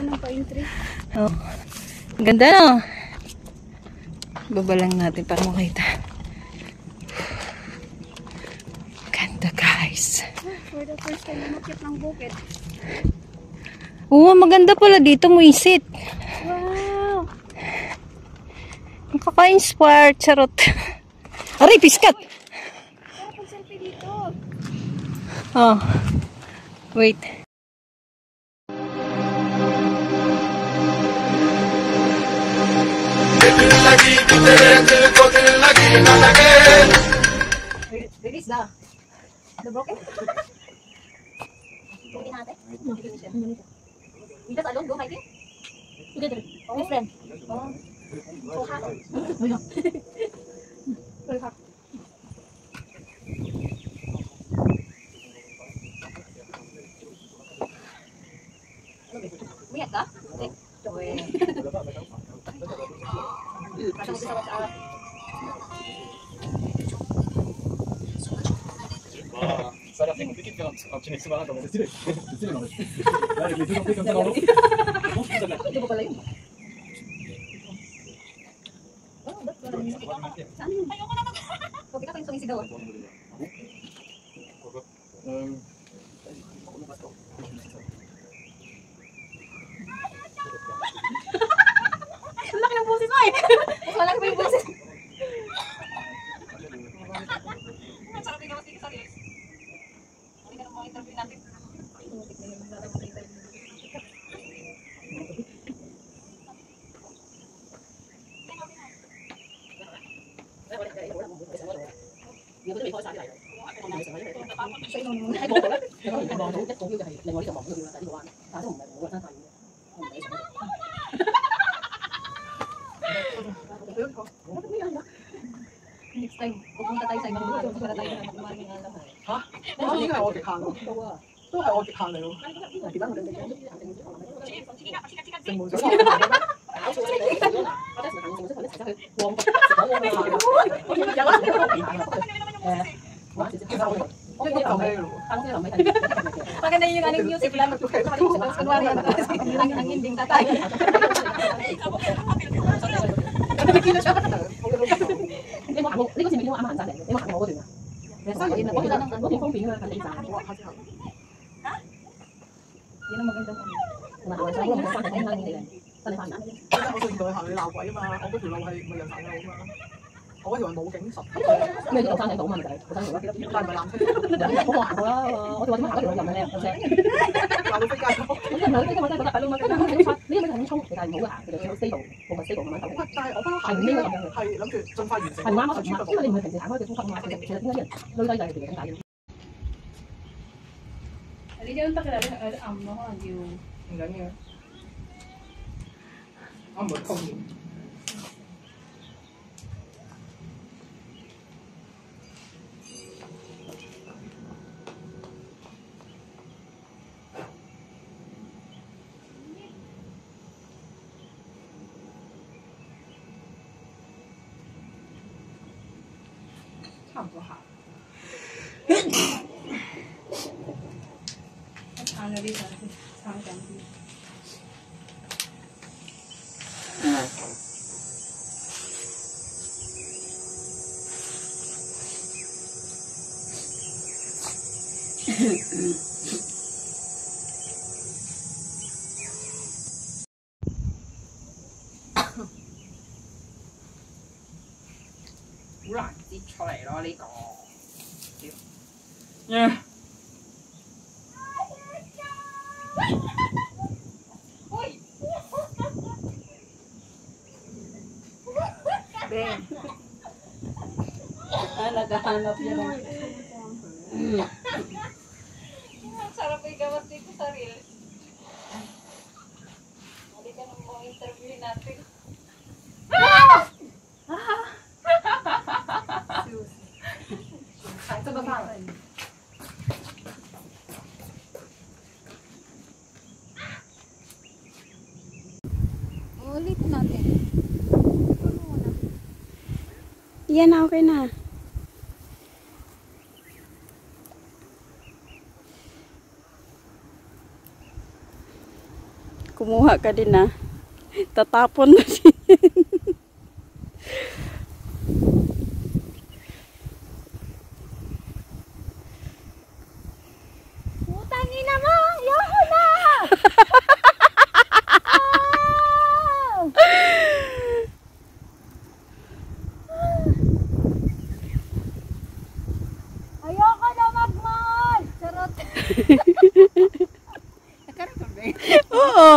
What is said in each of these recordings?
ng pine tree. Oh. Ganda no? Baba lang natin para makita. Ganda guys. For the first time umakyat ng bukid. Oo, maganda pala dito mo isit. Wow! Nakaka-inspire. Charot. Aray, piskat! Oh, pag-selfie dito. Oh. Wait. Release na. The broken? Broken natin? We just alone go hiking? Together. With friend. Oh. So hot. Very hot. Umiyak ka? Sarah c'est compliqué de faire un petit mix marin comme ça, c'est stylé. C'est stylé, non? Là, avec les deux entrées comme ça dans l'eau. Je pense que ça va. Ayoko na Huwag kita kayong sumisigaw. Ang laki ng boses mo eh. Mas malaki pa yung boses. Ang sarap din naman sa sarili. Hindi ka nang mga interview natin. Next time, pupunta tayo sa ibang lugar. Para tayo na kumain ng alam. Ha? Ano nga ako kikhan? Ito ay ako kikhan na yun. Diba maganda dyan? Simul sa Maganda yung anong music lang. Kunwari ang ending tatay.呢個前面因為啱啱行山嚟嘅，因為行我嗰段啊。我記得嗰段封片啊，近啲山。Yan ang maganda po. 同埋行山嗰個山係啱啱嚟嘅，真係翻山。我上次行你鬧鬼啊嘛，我嗰條路係咪人行路啊嘛？我嗰條係冇警實。咩都山頂島嘛，咪就係個山路咯。但係唔係藍色？我行過啦，我就話點解行嗰條路咁嘅咧？有車。鬧到飛街咗。咁真係唔係，因為我真係覺得係咯，你因為咁衝，其實係唔好嘅行，其實要 stable，冇咪 stable 咁樣走。但係我不嬲行係唔應該咁樣嘅。係諗住盡快完成。係唔啱啊，唔啱，因為你唔係平時行開嘅呼吸啊嘛，其實點解啲人累低就係其實咁解嘅。呢張得㗎啦，你暗咯，可能要唔緊要。我唔會痛嘅。差唔多行。撐嗰啲上先，撐緊啲。好難擠出嚟咯呢個。Ben. Naghahanap niya ng... Ang sarap igawas dito sa reels. Hindi ka nang mga interview natin. Ito ba ba? Ulit natin. Yan na, okay na. kumuha ka din na. Tatapon na siya. Putangin na mo! Ayoko na! Ayoko na mag-mall! Charot! Oo.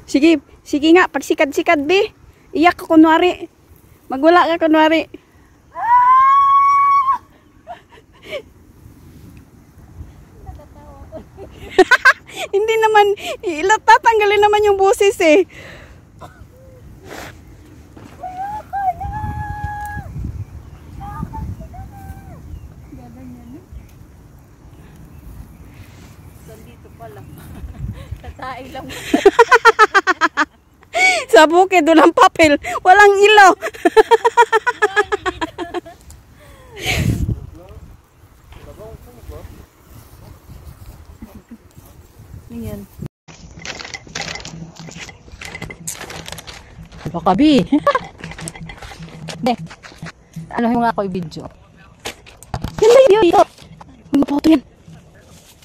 Sige, sige nga, pagsikad-sikad, be. Iyak ka kunwari. Magwala ka kunwari. Hindi naman, tatanggalin naman yung boses eh. Tatay lang. Sa bukid, walang papel, walang ilaw. Yan. Baka bi. Dek. Ano yung nga ako i-video? Yan ba yun? Dito. Mga photo yan.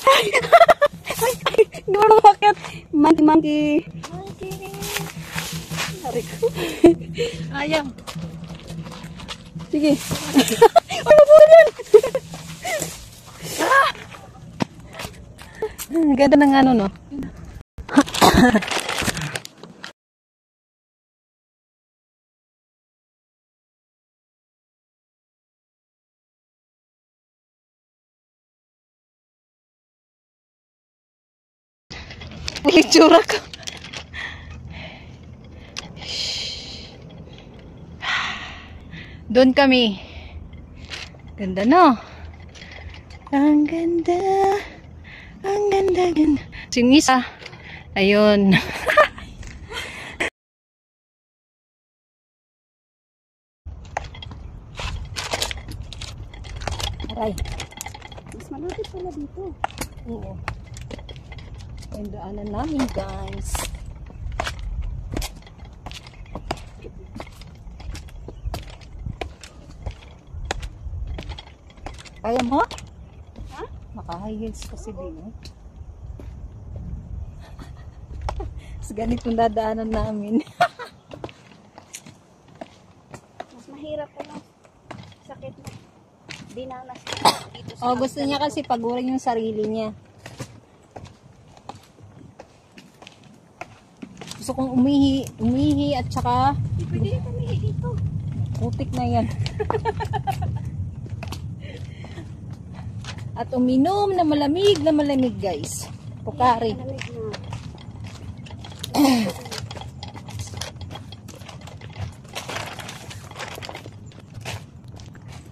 Ay, ay, ay. Hindi mo nang bakit. Monkey. Ayam. Sige. Ay, mabuhay yan. Ganda ng ano, no? Uy, tsura ko. Doon kami. Ganda, no? Ang ganda. Ang ganda, ganda. Yung isa. Ayun. Aray. Mas malapit pala dito. Oo. Yung daanan namin, guys. Kaya mo? Ha? Maka-high heels kasi din. Mas ganitong dadaanan namin. Mas mahirap pala. Sakit na. Dinanas dito sa Oh, gusto niya kasi pagurin yung sarili niya. Gusto kong umihi at saka Pwede kami dito. putik na yan. At uminom na malamig guys. Pukari. Malamig na.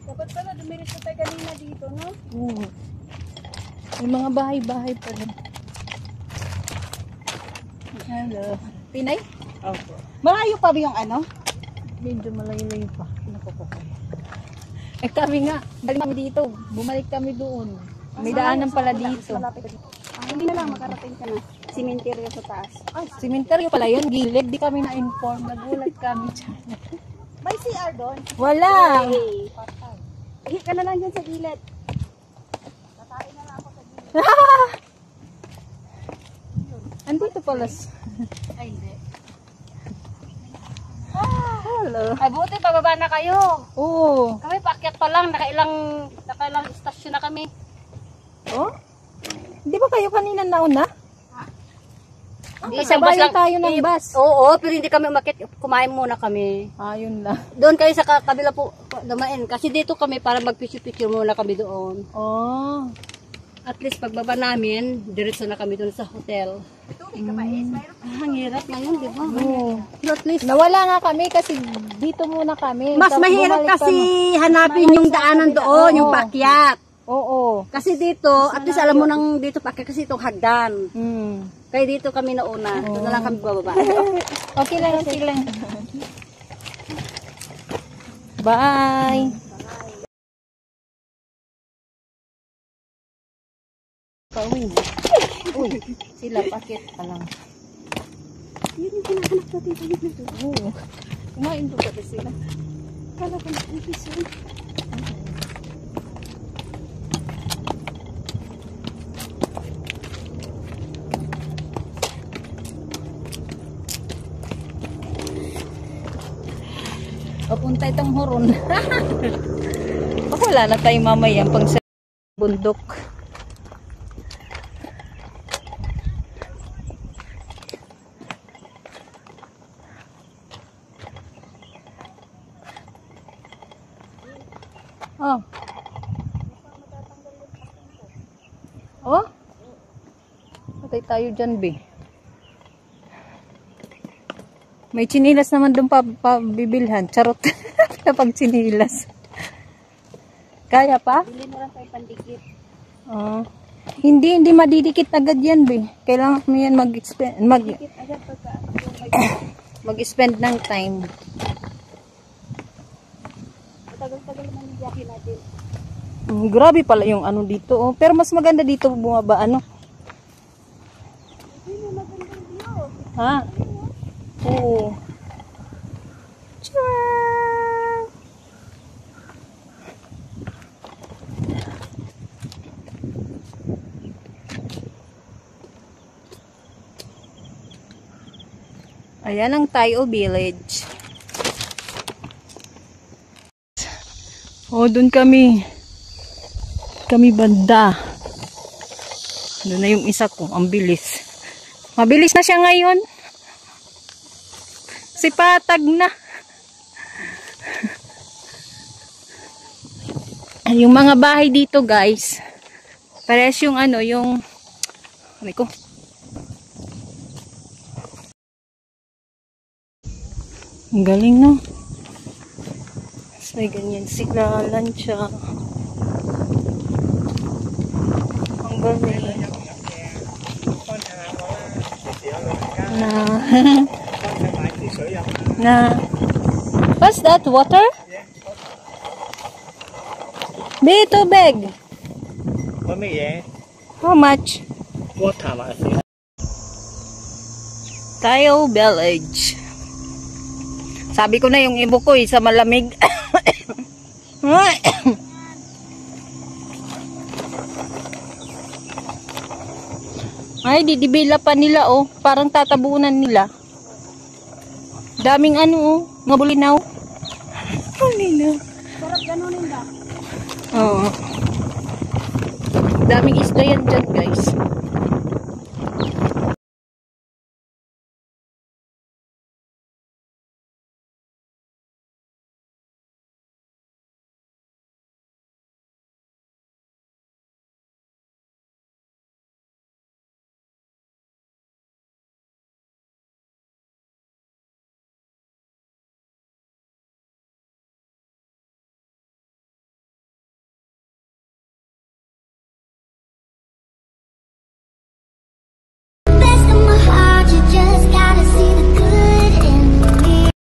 Dapat pala dumiretso tayo kanina dito, no? May mga bahay-bahay pa rin. Hello. Pinay? Opo. Malayo pa ba yung ano? Medyo malayo-layo pa. Eh kami nga, balik kami dito. Bumalik kami doon. May daanan pala dito. Hindi na lang, makarating ka na. Simenteryo sa taas. Ay, simenteryo pala yun. Gilid. Di kami na-inform. Nagulat kami dyan. May CR doon. Wala. Hey. Ihi ka na lang dyan sa gilid. Tatayin na lang ako sa gilid. Andito pala. Ay, hindi. Hello. Ay, buti pababa na kayo. Oo. Kami paakyat pa lang. Nakailang istasyon na kami. Oh? Di ba kayo kanina nauna? Isang bus lang tayo ng bus. Oo, pero hindi kami umakit. Kumain muna kami. Ayun lang. Doon kayo sa kabila po dumain. Kasi dito kami para mag-picture-picture muna kami doon. Oh. At least pagbaba namin, diretso na kami doon sa hotel. Ang hirap ngayon, di ba? Oo. Pero at least, Nawala nga kami kasi dito muna kami. mas Tapos mahirap bumalik kasi kami. hanapin yung daanan doon, yung pakyat. Oo. Kasi dito, at least alam mo nang dito pakyat kasi itong hagdan. Kaya dito kami nauna. Doon na lang kami bababa. Okay lang, okay lang. Bye. Pauwi na. Uy, sila pakit pa lang. Yun yung hinahanap natin sa na to. Oo. Kumain ko pati sila. Kala ko na episode. Papunta itong horon. Baka wala na tayong mamayang pang sa bundok. Oh. Oh? Patay tayo dyan, be. May chinilas naman doon bibilhan. Charot. Kapag chinilas. Kaya pa? Hindi na lang tayo pandikit. Oh. Hindi madidikit agad yan, be. Kailangan mo yan Dikit agad pagka mag-spend ng time. matagal-tagal naman yung biyahe natin. Grabe pala yung ano dito, oh. Pero mas maganda dito bumaba, ano? Hindi na magandang view. Ha? Oo. Tchau! Ayan ang Tayo Village. Oh, dun kami. Kami banda. Doon na yung isa ko. Ang bilis. Mabilis na siya ngayon. Sipatag na. Yung mga bahay dito, guys. Parehas yung ano, yung ano ko. Ang galing, no? May ganyan sila, lansya. Ang galing. Na. What's that? Water? Be tubig. How much? Tayo Village. Sabi ko na yung ibo ko sa malamig. Ay, didibila pa nila, oh. Parang tatabunan nila. Daming ano, oh. Mga bulinaw. Bulinaw. Sarap ganunin ba? Oo. Daming isda yan dyan, guys.